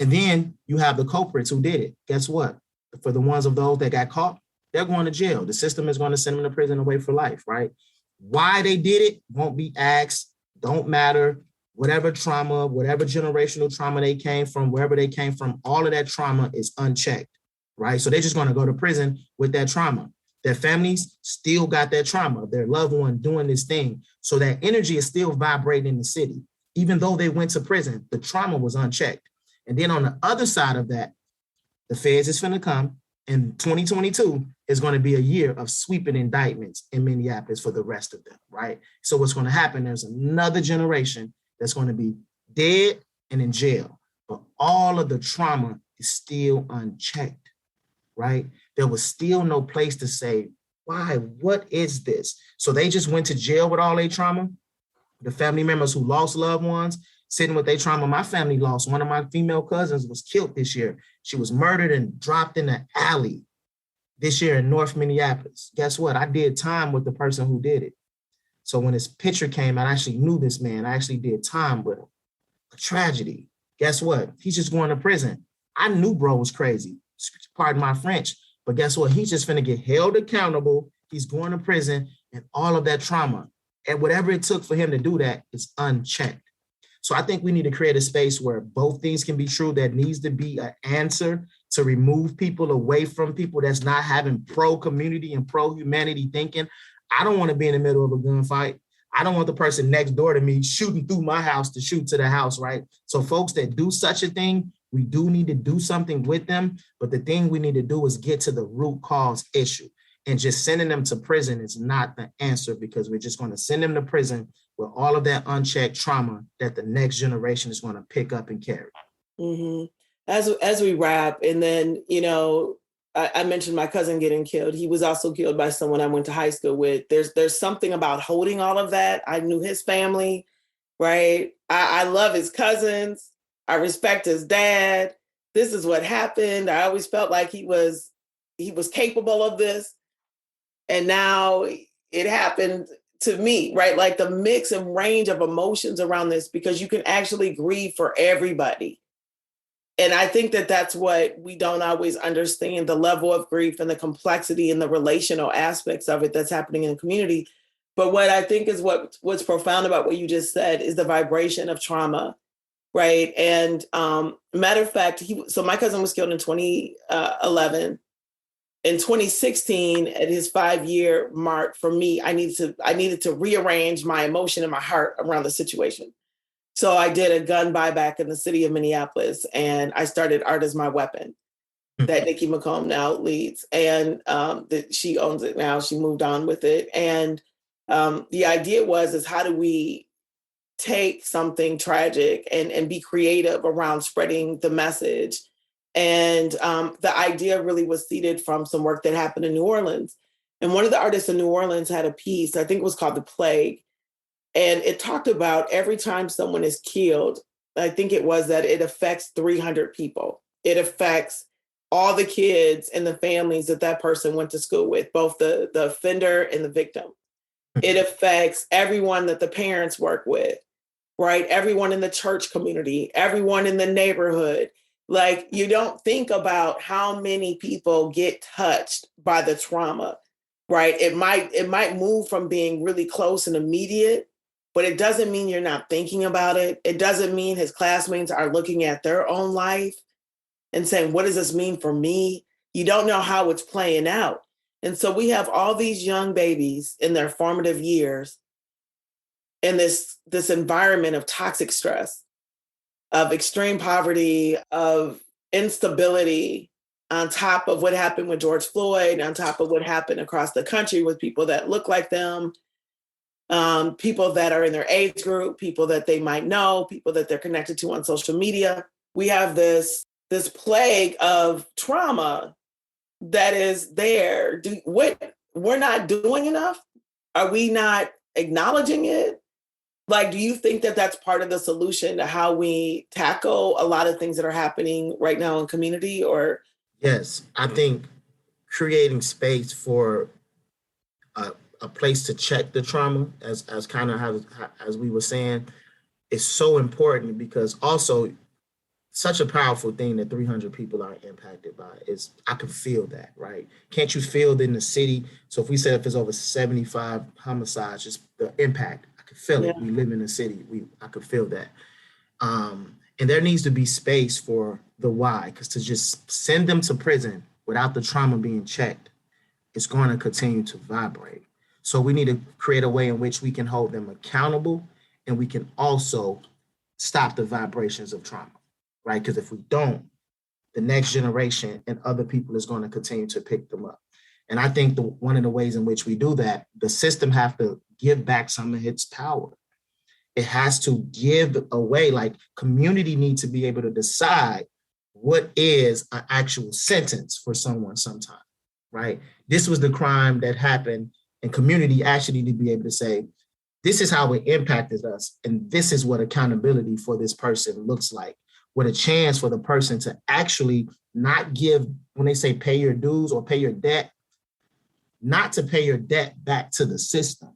And then you have the culprits who did it. Guess what? For the ones of those that got caught, they're going to jail. The system is going to send them to prison away for life, right? Why they did it won't be asked, don't matter. Whatever trauma, whatever generational trauma they came from, wherever they came from, all of that trauma is unchecked, right? So they're just going to go to prison with that trauma. Their families still got that trauma, their loved one doing this thing. So that energy is still vibrating in the city. Even though they went to prison, the trauma was unchecked. And then on the other side of that, the feds is going to come. And 2022 is going to be a year of sweeping indictments in Minneapolis for the rest of them, right? So what's going to happen, there's another generation that's going to be dead and in jail, but all of the trauma is still unchecked, right? There was still no place to say, why, what is this? So they just went to jail with all their trauma. The family members who lost loved ones, sitting with their trauma. My family lost one of my female cousins was killed this year. She was murdered and dropped in an alley this year in North Minneapolis. Guess what? I did time with the person who did it. So when his picture came out, I actually knew this man. I actually did time with him. A tragedy. Guess what? He's just going to prison. I knew bro was crazy. Pardon my French. But guess what? He's just finna get held accountable. He's going to prison and all of that trauma. And whatever it took for him to do that is unchecked. So I think we need to create a space where both things can be true. There needs to be an answer to remove people away from people that's not having pro-community and pro-humanity thinking. I don't want to be in the middle of a gunfight. I don't want the person next door to me shooting through my house to shoot to the house, right? So folks that do such a thing, we do need to do something with them. But the thing we need to do is get to the root cause issue. And just sending them to prison is not the answer, because we're just going to send them to prison with all of that unchecked trauma that the next generation is going to pick up and carry. Mm-hmm. As we wrap, and then, I mentioned my cousin getting killed. He was also killed by someone I went to high school with. There's something about holding all of that. I knew his family, right? I love his cousins. I respect his dad. This is what happened. I always felt like he was capable of this. And now it happened to me, right? Like the mix and range of emotions around this, because you can actually grieve for everybody. And I think that that's what we don't always understand, the level of grief and the complexity and the relational aspects of it that's happening in the community. But what I think is what's profound about what you just said is the vibration of trauma, right? And matter of fact, so my cousin was killed in 2011. In 2016, at his 5-year mark for me, I needed to rearrange my emotion and my heart around the situation. So I did a gun buyback in the city of Minneapolis, and I started Art as My Weapon that Nikki McComb now leads. And she owns it now. She moved on with it. And the idea is how do we take something tragic and be creative around spreading the message? And the idea really was seeded from some work that happened in New Orleans. And one of the artists in New Orleans had a piece, I think it was called The Plague. And it talked about every time someone is killed, I think it was that it affects 300 people. It affects all the kids and the families that person went to school with, both the offender and the victim. It affects everyone that the parents work with, right? Everyone in the church community, everyone in the neighborhood. Like, you don't think about how many people get touched by the trauma, right? It might move from being really close and immediate, but it doesn't mean you're not thinking about it. It doesn't mean his classmates are looking at their own life and saying, what does this mean for me? You don't know how it's playing out. And so we have all these young babies in their formative years in this environment of toxic stress, of extreme poverty, of instability, on top of what happened with George Floyd, on top of what happened across the country with people that look like them, people that are in their age group, people that they might know, people that they're connected to on social media. We have this plague of trauma that is there. We're not doing enough? Are we not acknowledging it? Like, do you think that that's part of the solution to how we tackle a lot of things that are happening right now in community? Or yes, I think creating space for a place to check the trauma, as kind of as we were saying, is so important, because also such a powerful thing that 300 people are impacted by is, I can feel that, right? Can't you feel it in the city? So if we said if it's over 75 homicides, just the impact, I can feel it. We live in the city. I could feel that. And there needs to be space for the why, because to just send them to prison without the trauma being checked, it's going to continue to vibrate. So we need to create a way in which we can hold them accountable, and we can also stop the vibrations of trauma, right? Because if we don't, the next generation and other people is going to continue to pick them up. And I think one of the ways in which we do that, the system have to give back some of its power. It has to give away, like, community needs to be able to decide what is an actual sentence for someone sometime, right? This was the crime that happened, and community actually need to be able to say, this is how it impacted us, and this is what accountability for this person looks like, with a chance for the person to actually not give, when they say pay your dues or pay your debt, not to pay your debt back to the system,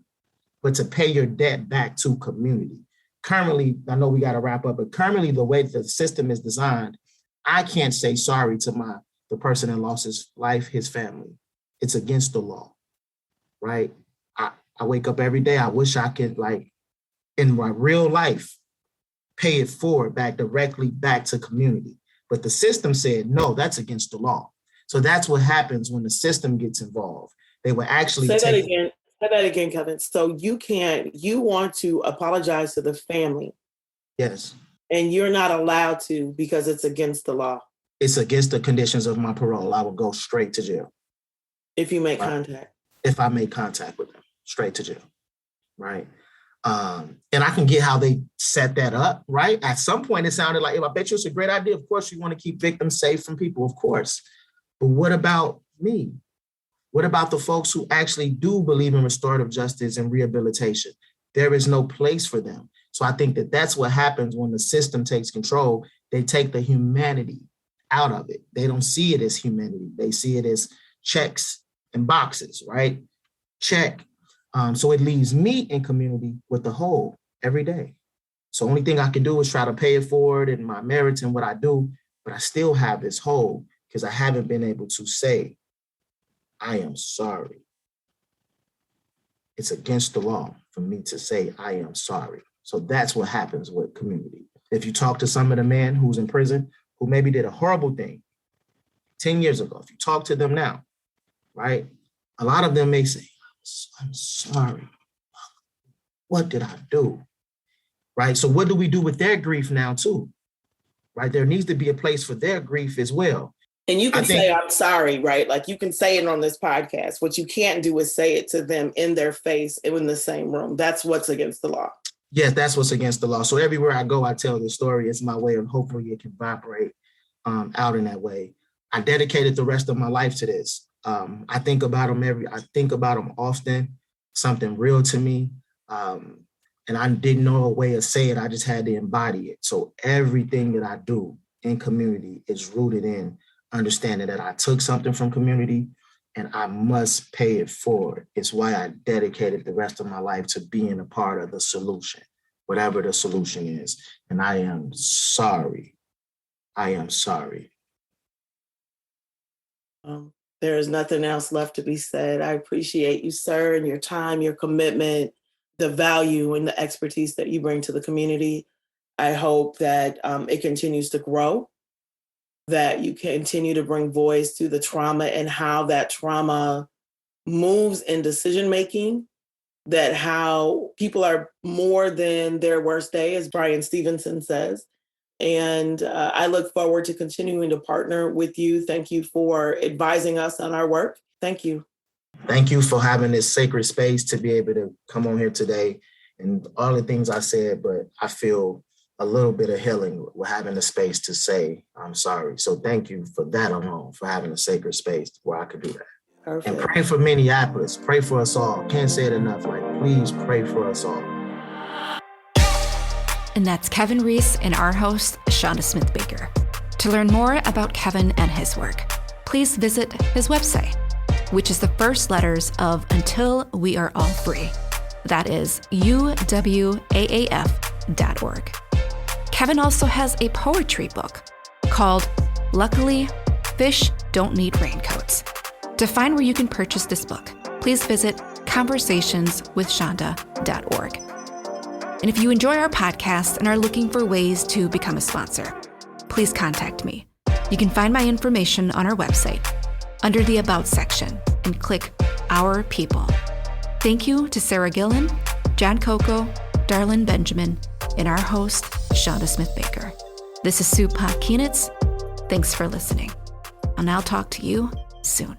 but to pay your debt back to community. Currently, I know we got to wrap up, but currently the way the system is designed, I can't say sorry to the person that lost his life, his family. It's against the law, right? I wake up every day, I wish I could, like, in my real life, pay it forward directly back to community. But the system said, no, that's against the law. So that's what happens when the system gets involved. They will actually say that again. Say that again, Kevin. So you want to apologize to the family. Yes. And you're not allowed to because it's against the law. It's against the conditions of my parole. I will go straight to jail. If you make right? contact. If I make contact with them, straight to jail, right? And I can get how they set that up, right? At some point, it sounded like, I bet you it's a great idea. Of course, you want to keep victims safe from people, of course. But what about me? What about the folks who actually do believe in restorative justice and rehabilitation? There is no place for them. So I think that that's what happens when the system takes control. They take the humanity out of it. They don't see it as humanity. They see it as checks and boxes, right? Check. So it leaves me in community with the whole every day. So only thing I can do is try to pay it forward in my merits and what I do, but I still have this hole because I haven't been able to say, I am sorry. It's against the law for me to say I am sorry. So that's what happens with community. If you talk to some of the men who's in prison, who maybe did a horrible thing 10 years ago, if you talk to them now, right? A lot of them may say, I'm sorry. What did I do? Right? So what do we do with their grief now too? Right? There needs to be a place for their grief as well. And you can say, I'm sorry, right? Like you can say it on this podcast. What you can't do is say it to them in their face in the same room. That's what's against the law. Yes, that's what's against the law. So everywhere I go, I tell the story. It's my way of hopefully it can vibrate out in that way. I dedicated the rest of my life to this. I think about them often, something real to me. And I didn't know a way to say it. I just had to embody it. So everything that I do in community is rooted in understanding that I took something from community and I must pay it forward. It's why I dedicated the rest of my life to being a part of the solution, whatever the solution is. And I am sorry. I am sorry. There is nothing else left to be said. I appreciate you, sir, and your time, your commitment, the value and the expertise that you bring to the community. I hope that it continues to grow, that you continue to bring voice to the trauma and how that trauma moves in decision-making, that how people are more than their worst day, as Brian Stevenson says. And I look forward to continuing to partner with you. Thank you for advising us on our work. Thank you. Thank you for having this sacred space to be able to come on here today and all the things I said, but I feel a little bit of healing with having the space to say, I'm sorry. So thank you for that alone, for having a sacred space where I could do that. Perfect. And pray for Minneapolis. Pray for us all. Can't say it enough. Like, please pray for us all. And that's Kevin Reese and our host, Chanda Smith-Baker. To learn more about Kevin and his work, please visit his website, which is the first letters of Until We Are All Free. That is uwaaf.org. Kevin also has a poetry book called Luckily, Fish Don't Need Raincoats. To find where you can purchase this book, please visit conversationswithchanda.org. And if you enjoy our podcast and are looking for ways to become a sponsor, please contact me. You can find my information on our website under the About section and click Our People. Thank you to Sarah Gillen, John Coco, Darlene Benjamin, and our host, Chanda Smith-Baker. This is Sue Pop Keenitz. Thanks for listening. I'll now talk to you soon.